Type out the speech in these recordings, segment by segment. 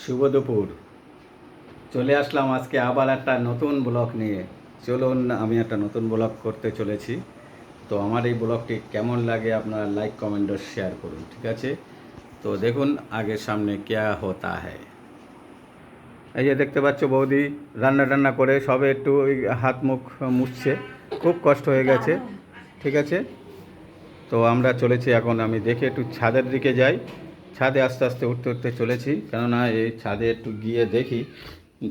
শুভ দুপুর। চলে আসলাম আজকে আবার একটা নতুন ব্লগ নিয়ে। চলুন, আমি একটা নতুন ব্লগ করতে চলেছি। তো আমার এই ব্লগটি কেমন লাগে আপনারা লাইক কমেন্ট আর শেয়ার করুন, ঠিক আছে? তো দেখুন আগে সামনে ক্যা হতা হ্যায়। এই যে দেখতে পাচ্ছ বৌদি রান্না টান্না করে সবে একটু ওই হাত মুখ মুছছে, খুব কষ্ট হয়ে গেছে, ঠিক আছে? তো আমরা চলেছি এখন, আমি দেখে একটু ছাদের দিকে যাই। ছাদে আস্তে আস্তে উঠতে উঠতে চলেছি, কেননা এই ছাদে একটু গিয়ে দেখি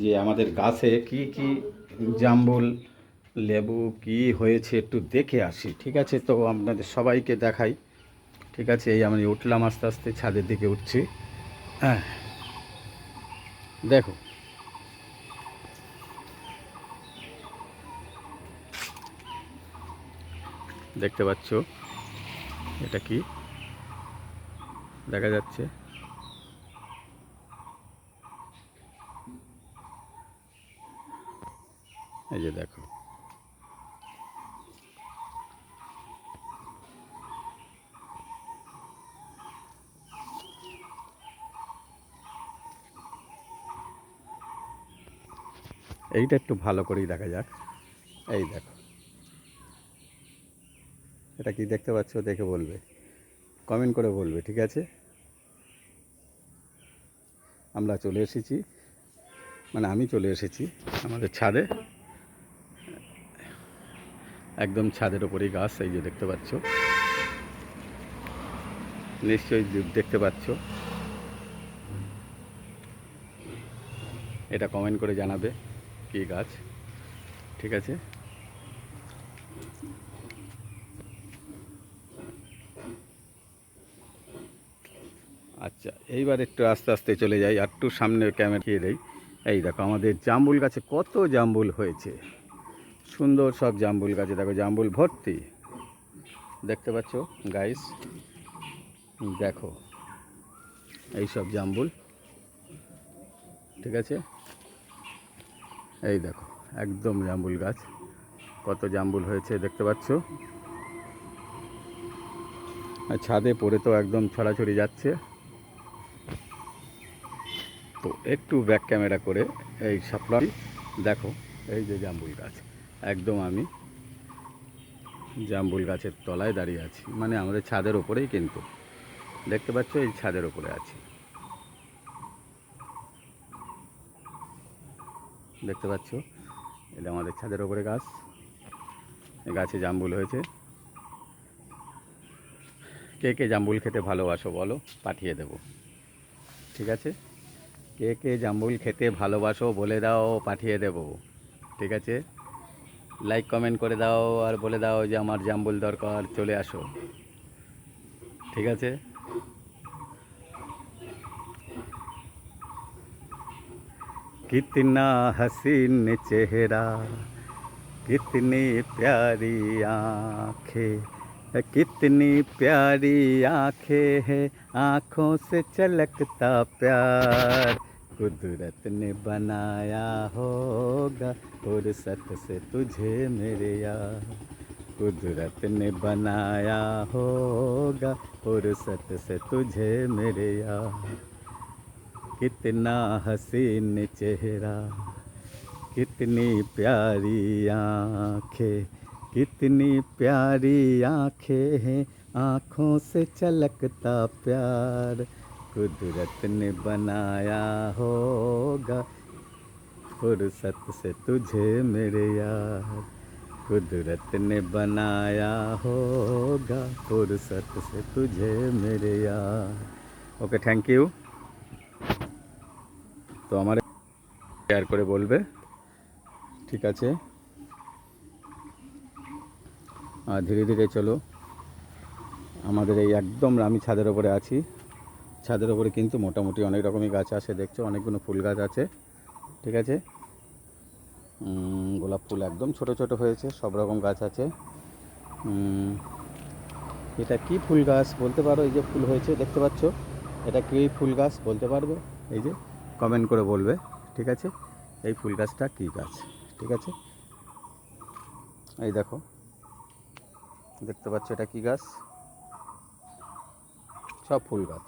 যে আমাদের গাছে কি কি জাম্বুল লেবু কি হয়েছে, একটু দেখে আসি, ঠিক আছে? তো আপনাদের সবাইকে দেখাই, ঠিক আছে? এই আমি উঠলাম, আস্তে আস্তে ছাদের দিকে উঠছি। হ্যাঁ, দেখো, দেখতে পাচ্ছ এটা কি দেখা যাচ্ছে? এই যে দেখো, এইটা একটু ভালো করেই দেখা যাক। এই দেখো, এটা কি দেখতে পাচ্ছ? দেখে বলবে, কমেন্ট করে বলবে, ঠিক আছে? আমরা চলে এসেছি, মানে আমি চলে এসেছি আমাদের ছাদে, একদম ছাদের ওপরেই গাছ। এই যে দেখতে পাচ্ছ, নিশ্চয়ই দেখতে পাচ্ছ। এটা কমেন্ট করে জানাবে কি গাছ, ঠিক আছে? আচ্ছা, এইবার একটু আস্তে আস্তে চলে যাই, আর একটু সামনে ক্যামেরা দিয়ে দেই। এই দেখো আমাদের জাম্বুল গাছে কত জাম্বুল হয়েছে, সুন্দর সব জাম্বুল গাছে, দেখো জাম্বুল ভর্তি, দেখতে পাচ্ছ গাইস? দেখো এই সব জাম্বুল, ঠিক আছে? এই দেখো একদম জাম্বুল গাছ, কত জাম্বুল হয়েছে দেখতে পাচ্ছ? আর ছাদে পড়ে তো একদম ছড়াছড়ি যাচ্ছে। তো একটু ব্যাক ক্যামেরা করে এই সাপ্লাই দেখো, এই যে জাম্বুল গাছ, একদম আমি জাম্বুল গাছের তলায় দাঁড়িয়ে আছি, মানে আমাদের ছাদের ওপরেই, কিন্তু দেখতে পাচ্ছ এই ছাদের ওপরে আছি, দেখতে পাচ্ছ? এটা আমাদের ছাদের ওপরে গাছ, এই গাছে জাম্বুল হয়েছে। কে কে জাম্বুল খেতে ভালোবাসো বলো, পাঠিয়ে দেবো, ঠিক আছে? কে কে জাম্বুল খেতে ভালোবাসো বলে দাও, পাঠিয়ে দেবো, ঠিক আছে? লাইক কমেন্ট করে দাও আর বলে দাও যে আমার জাম্বুল দরকার, চলে আসো, ঠিক আছে? कितना हसीन चेहरा, कितनी प्यारी आँखें, कितनी प्यारी आँखें है, आँखों से झलकता प्यार, कुदरत ने बनाया होगा फुर्सत से तुझे मेरे यार, कुदरत ने बनाया होगा फुर्सत से तुझे मेरे यार, कितना हसीन चेहरा, कितनी प्यारी आँखें, कितनी प्यारी आँखें हैं, आँखों से झलकता प्यार, कुदरत ने बनाया होगा फुर्सत से तुझे मेरे यार, कुदरत ने बनाया होगा फुर्सत से तुझे मेरे यार। Okay, thank you. তো আমার শেয়ার করে বলবে, ঠিক আছে? আর ধীরে ধীরে চলো, আমাদের এই একদম আমি ছাদের ওপরে আছি, ছাদের ওপরে কিন্তু মোটামুটি অনেক রকমই গাছ আছে, দেখছো অনেকগুলো ফুল গাছ আছে, ঠিক আছে? গোলাপ ফুল একদম ছোট ছোট হয়েছে, সব রকম গাছ আছে। এটা কি ফুল গাছ বলতে পারো? এই যে ফুল হয়েছে দেখতে পাচ্ছ, এটা কি ফুল গাছ বলতে পারবে? এই যে কমেন্ট করে বলবে, ঠিক আছে? এই ফুল গাছটা কী গাছ, ঠিক আছে? এই দেখো, দেখতে পাচ্ছ এটা কি গাছ? সব ফুল গাছ,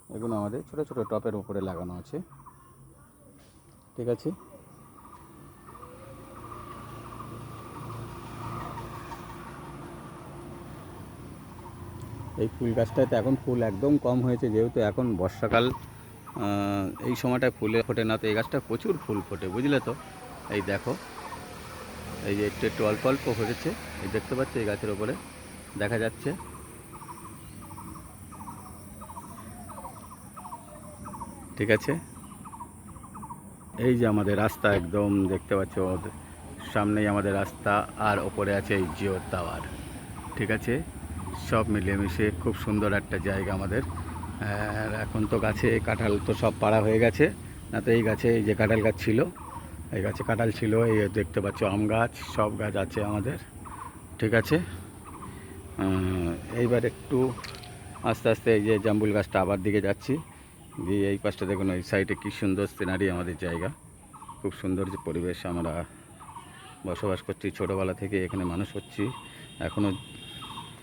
এগুলো আমাদের ছোটো ছোটো টপের উপরে লাগানো আছে। ঠিক আছে, এই ফুল গাছটাতে এখন ফুল একদম কম হয়েছে, যেহেতু এখন বর্ষাকাল। এই সময়টায় ফুলে ফোটে না, তো এই গাছটা প্রচুর ফুল ফোটে, বুঝলে তো। এই দেখো, এই যে একটু একটু অল্প অল্প ফোটেছে, এই দেখতে পাচ্ছ এই গাছের ওপরে দেখা যাচ্ছে। ঠিক আছে, এই যে আমাদের রাস্তা একদম দেখতে পাচ্ছ, সামনেই আমাদের রাস্তা, আর ওপরে আছে এই জিওর টাওয়ার। ঠিক আছে, সব মিলেমিশে খুব সুন্দর একটা জায়গা আমাদের। আর এখন তো গাছে কাঁঠাল তো সব পাড়া হয়ে গেছে, না তো এই গাছে এই যে কাঁঠাল গাছ ছিল, এই গাছে কাঁঠাল ছিল, এই দেখতে পাচ্ছ আম গাছ, সব গাছ আছে আমাদের। ঠিক আছে, এইবার একটু আস্তে আস্তে এই যে জাম্বুল গাছটা আবার দিকে যাচ্ছি, দিয়ে এই পাশটা দেখুন, এই সাইডে কী সুন্দর সিনারি আমাদের জায়গা, খুব সুন্দর যে পরিবেশ। আমরা বসবাস করছি ছোটোবেলা থেকে, এখানে মানুষ হচ্ছি, এখনও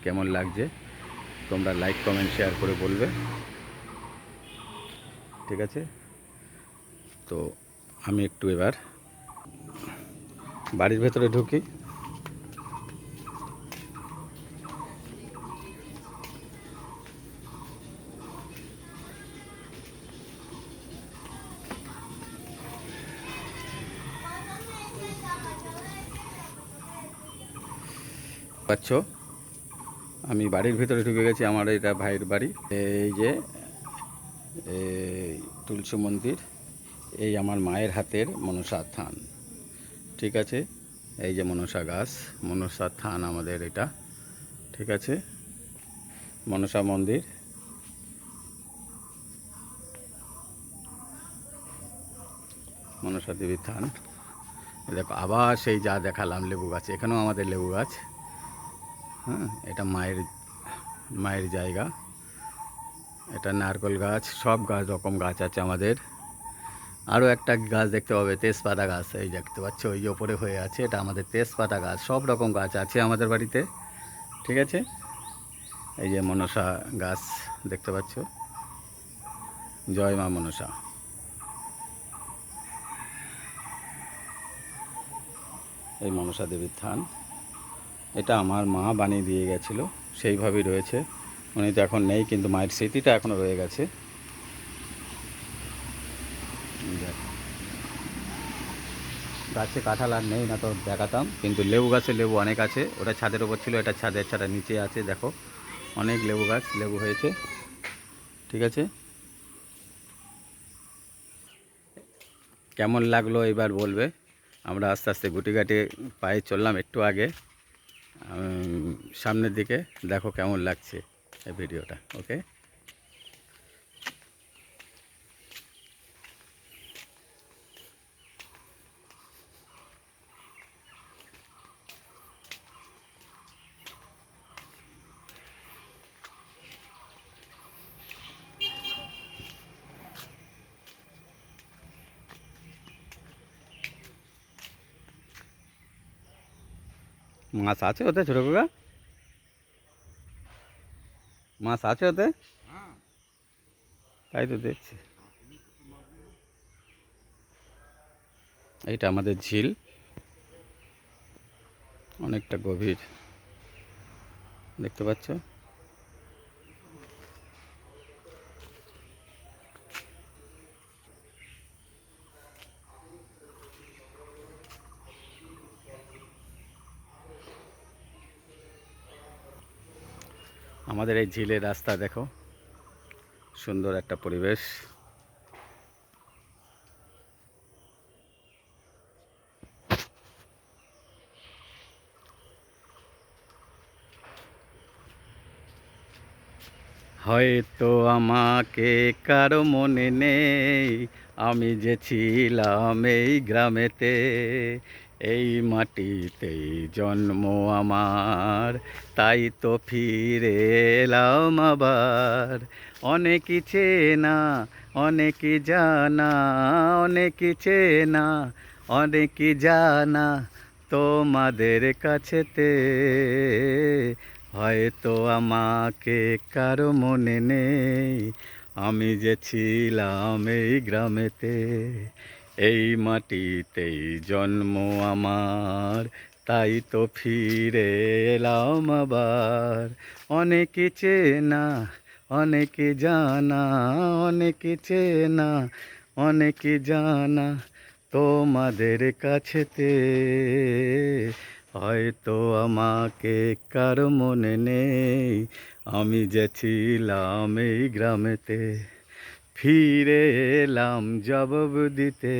কেমন লাগছে তোমরা লাইক কমেন্ট শেয়ার করে বলবে। ঠিক আছে, তো আমি একটু এবার বাড়ির ভেতরে ঢুকি। পাচ্ছ, আমি বাড়ির ভিতরে ঢুকে গেছি, আমার এটা ভাইয়ের বাড়ি। এই যে এই তুলসী মন্দির, এই আমার মায়ের হাতের মনসা থান। ঠিক আছে, এই যে মনসা গাছ, মনসা থান আমাদের এটা। ঠিক আছে, মনসা মন্দির, মনসা দেবীর থান। দেখো আবার সেই যা দেখালাম লেবু গাছ, এখানেও আমাদের লেবু গাছ। হ্যাঁ, এটা মায়ের মায়ের জায়গা। এটা নারকেল গাছ, সব গাছ রকম গাছ আছে আমাদের। আরও একটা গাছ দেখতে পাবে, তেজপাতা গাছ, এই দেখতে পাচ্ছ ওই যে ওপরে হয়ে আছে, এটা আমাদের তেজপাতা গাছ। সব রকম গাছ আছে আমাদের বাড়িতে। ঠিক আছে, এই যে মনসা গাছ দেখতে পাচ্ছ, জয় মা মনসা। এই মনসা দেবীর থান, এটা আমার মা বানিয়ে দিয়ে গেছিলো, সেইভাবেই রয়েছে। উনি তো এখন নেই, কিন্তু মায়ের স্মৃতিটা এখনও রয়ে গেছে। গাছে কাঁঠাল আর নেই, না তো দেখাতাম, কিন্তু লেবু গাছে লেবু অনেক আছে। ওটা ছাদের ওপর ছিল, এটা ছাদের ছাড়া নিচে আছে, দেখো অনেক লেবু গাছ, লেবু হয়েছে। ঠিক আছে, কেমন লাগলো এবার বলবে। আমরা আস্তে আস্তে গুটি গাটি পায়ে চললাম একটু আগে, সামনের দিকে দেখো কেমন লাগছে এই ভিডিওটা। ওকে, মাছ আছে ওতে ছোটো কাকা, মাছ আছে ওতে? তাই তো দেখছি। এইটা আমাদের ঝিল, অনেকটা গভীর, দেখতে পাচ্ছ। আমাদের এই ঝিলের রাস্তা দেখো, সুন্দর একটা পরিবেশ। হয়তো আমাকে কারো মনে নেই, আমি যে ছিলাম এই গ্রামেতে, এই মাটিতেই জন্ম আমার, তাই তো ফিরে এলাম আবার। অনেকই চেনা, অনেকই জানা, অনেকই চেনা, অনেকই জানা তোমাদের কাছেতে। হয়তো আমাকে কারো মনে নেই, আমি যে ছিলাম এই গ্রামেতে, এই মাটিতেই জন্ম আমার, তাই তো ফিরে এলাম আবার। অনেকে চেনা, অনেকে জানা, অনেকে চেনা, অনেকে জানা তোমাদের কাছেতে। হয়তো আমাকে কারো মনে নেই, আমি যে ছিলাম এই গ্রামেতে। ফিরে এলাম জবাব দিতে,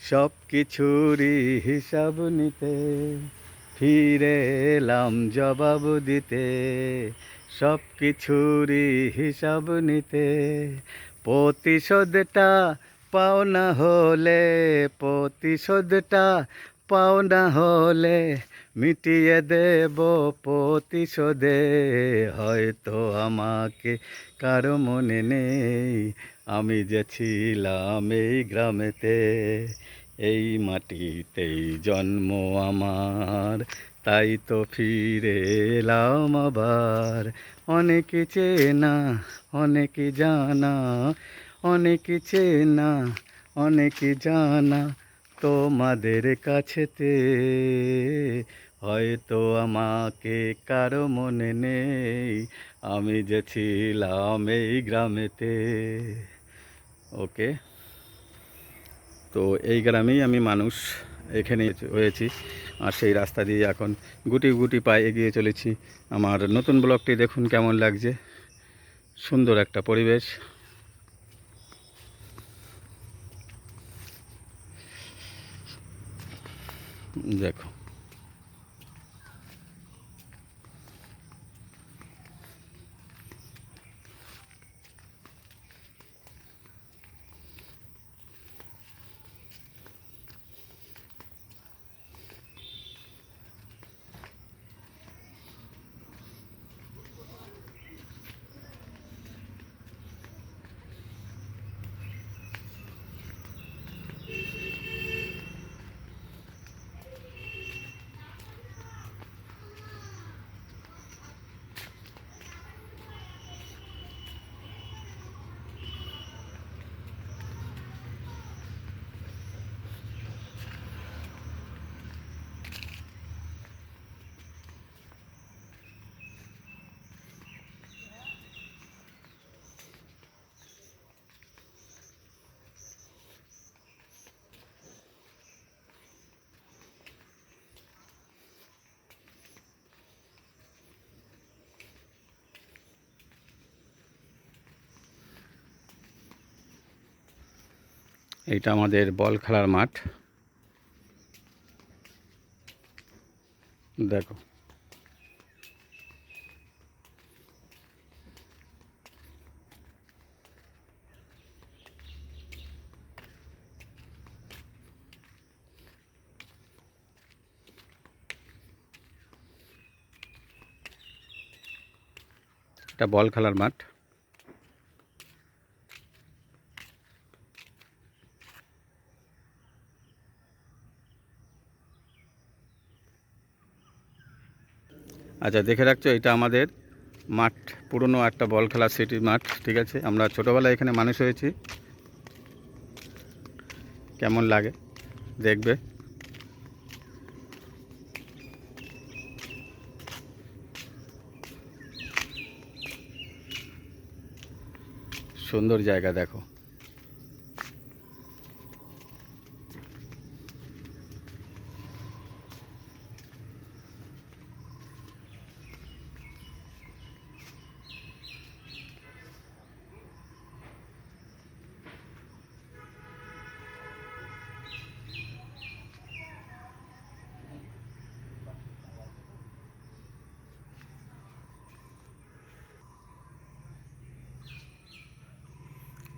সব কিছুরই হিসাব নিতে। ফিরে এলাম জবাব দিতে, সব কিছুরই হিসাব নিতে। প্রতিশোধটা পাওনা হলে, প্রতিশোধটা পাওনা হলে মিটিয়ে দেব প্রতিশোধে। হয়তো আমাকে কারো মনে নেই, আমি যে ছিলাম এই গ্রামেতে, এই মাটিতেই জন্ম আমার, তাই তো ফিরে এলাম আবার। অনেকে চেনা, অনেকে জানা, অনেকে চেনা, অনেকে জানা তোমাদের কাছেতে। হয়তো আমাকে কারো মনে নেই, আমি যে ছিলাম এই গ্রামেতে। ওকে, তো এই গ্রামেই আমি মানুষ, এখানে হয়েছি। আর সেই রাস্তা দিয়ে এখন গুটি গুটি পায়ে এগিয়ে চলেছি। আমার নতুন ব্লগটি দেখুন কেমন লাগছে। সুন্দর একটা পরিবেশ, দেখো। এইটা আমাদের বল খেলার মাঠ, দেখো। এটা বল খেলার মাঠ। আচ্ছা, দেখে রাখছো, এটা আমাদের মাঠ, পুরনো একটা বল খেলার সিটির মাঠ। ঠিক আছে, আমরা ছোটোবেলায় এখানে মানুষ হয়েছি। কেমন লাগে দেখবে। সুন্দর জায়গা, দেখো।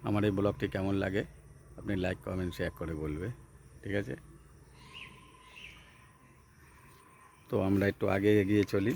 আমার এই ব্লগটি কেমন লাগে আপনি লাইক কমেন্ট শেয়ার করে বলবে। ঠিক আছে, তো আমরা একটু আগে এগিয়ে চলি।